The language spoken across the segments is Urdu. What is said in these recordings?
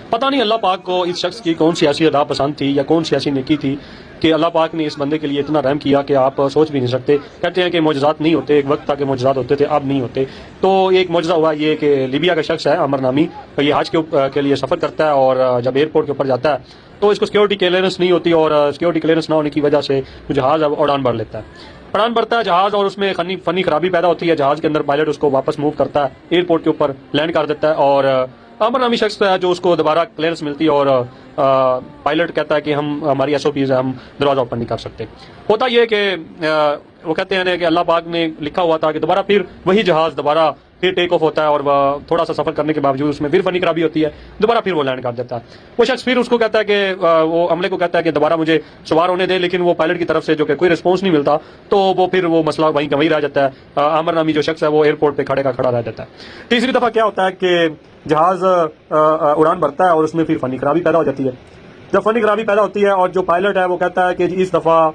پتہ نہیں اللہ پاک کو اس شخص کی کون سی ایسی ادا پسند تھی یا کون سی ایسی نیکی تھی کہ اللہ پاک نے اس بندے کے لیے اتنا رحم کیا کہ آپ سوچ بھی نہیں سکتے. کہتے ہیں کہ معجزات نہیں ہوتے، ایک وقت تھا کہ معجزات ہوتے تھے، اب نہیں ہوتے. تو ایک معجزہ ہوا یہ کہ لیبیا کا شخص ہے عمر نامی، یہ حج کے لیے سفر کرتا ہے اور جب ایئرپورٹ کے اوپر جاتا ہے تو اس کو سیکورٹی کلیئرنس نہیں ہوتی، اور سیکورٹی کلیئرنس نہ ہونے کی وجہ سے جہاز اڑان بھر لیتا ہے. اڑان بھرتا ہے جہاز اور اس میں فنی خرابی پیدا ہوتی ہے. جہاز کے اندر پائلٹ اس کو واپس موو کرتا ہے، ایئرپورٹ کے اوپر لینڈ کر دیتا ہے، اور عمر نامی شخص ہے جو اس کو دوبارہ کلیئرنس ملتی ہے، اور پائلٹ کہتا ہے کہ ہماری ایس او پیز ہے، ہم دروازہ اوپن نہیں کر سکتے. ہوتا یہ کہ وہ کہتے ہیں کہ اللہ پاک نے لکھا ہوا تھا کہ دوبارہ پھر وہی جہاز دوبارہ پھر ٹیک آف ہوتا ہے، اور تھوڑا سا سفر کرنے کے باوجود اس میں پھر فنی خرابی ہوتی ہے، دوبارہ پھر وہ لینڈ کر دیتا ہے. وہ شخص پھر اس کو کہتا ہے کہ وہ عملے کو کہتا ہے کہ دوبارہ مجھے سوار ہونے دے، لیکن وہ پائلٹ کی طرف سے جو کہ کوئی رسپانس نہیں ملتا، تو وہ پھر وہ مسئلہ وہیں کا وہیں رہ جاتا ہے. عامر نامی جو شخص ہے وہ ایئرپورٹ پہ کھڑے کا کھڑا رہ جاتا ہے. تیسری دفعہ کیا ہوتا ہے کہ جہاز اڑان بھرتا ہے اور اس میں پھر فنی خرابی پیدا ہو جاتی ہے. جب فنی خرابی پیدا ہوتی ہے اور جو پائلٹ ہے وہ کہتا ہے کہ اس دفعہ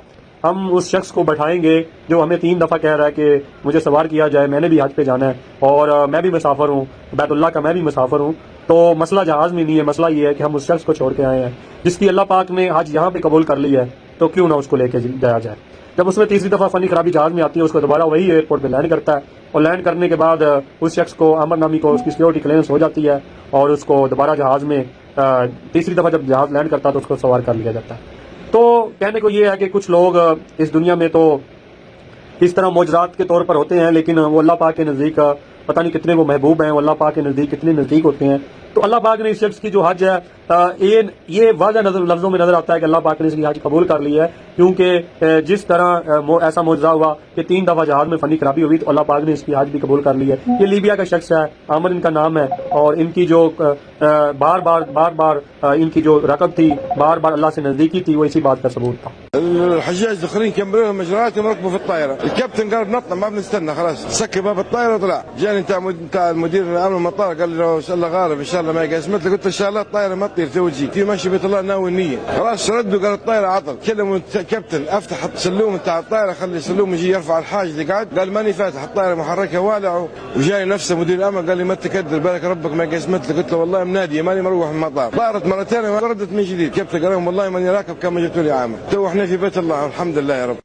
ہم اس شخص کو بٹھائیں گے جو ہمیں 3 دفعہ کہہ رہا ہے کہ مجھے سوار کیا جائے، میں نے بھی حج پہ جانا ہے اور میں بھی مسافر ہوں، بیت اللہ کا میں بھی مسافر ہوں. تو مسئلہ جہاز میں نہیں ہے، مسئلہ یہ ہے کہ ہم اس شخص کو چھوڑ کے آئے ہیں جس کی اللہ پاک نے حج یہاں پہ قبول کر لی ہے، تو کیوں نہ اس کو لے کے جایا جائے. جب اس میں تیسری دفعہ فنی خرابی جہاز میں آتی ہے، اس کو دوبارہ وہی ایئرپورٹ پہ لینڈ کرتا ہے، اور لینڈ کرنے کے بعد اس شخص کو عامر نامی کو اس کی سیکورٹی کلیئرنس ہو جاتی ہے، اور اس کو دوبارہ جہاز میں تیسری دفعہ جب جہاز لینڈ کرتا ہے تو اس کو سوار کر لیا جاتا ہے. تو کہنے کو یہ ہے کہ کچھ لوگ اس دنیا میں تو اس طرح معجزات کے طور پر ہوتے ہیں، لیکن وہ اللہ پاک کے نزدیک پتہ نہیں کتنے وہ محبوب ہیں، وہ اللہ پاک کے نزدیک کتنے نزدیک ہوتے ہیں. تو اللہ پاک نے اس شخص کی جو حج ہے یہ واضح لفظوں میں نظر آتا ہے کہ اللہ پاک نے اس کی حج قبول کر لی ہے، کیونکہ جس طرح ایسا معجزہ ہوا کہ 3 دفعہ جہاز میں فنی خرابی ہوئی تو اللہ پاک نے اس کی حج بھی قبول کر لی ہے. یہ لیبیا کا شخص ہے، عامر ان کا نام ہے، اور ان کی جو بار بار ان کی جو رکب تھی، بار بار اللہ سے نزدیکی تھی، وہ اسی بات کا ثبوت تھا. الحجاج داخلين كملوا لهم اجراءاتهم وركبوا في الطائره، الكابتن قال بنطلع ما بنستنى خلاص، سكر باب الطائره وطلع. جاني بتاع المدير امن المطار قال لي ان شاء الله غالب ان شاء الله ما يقسمت لي، قلت ان شاء الله الطائره ما تطير توجي في ماشي بيت الله ناوي النيه. خلاص ردوا قال الطائره عطل، كلموا الكابتن افتح السلوم بتاع الطائره خلي السلوم يجي يرفع الحاج اللي قاعد، قال ماني فاتح الطائره محركها والع. وجاي نفسه مدير الامن قال لي ما تكدر بالك ربك ما قسمت لي، قلت له والله مناديه ماني مروح من المطار. طارت مرتين وردت من جديد، كابتن قال لهم والله ماني راكب كما جبتوا لي عامر. تو احنا في بيت الله الحمد لله يا رب.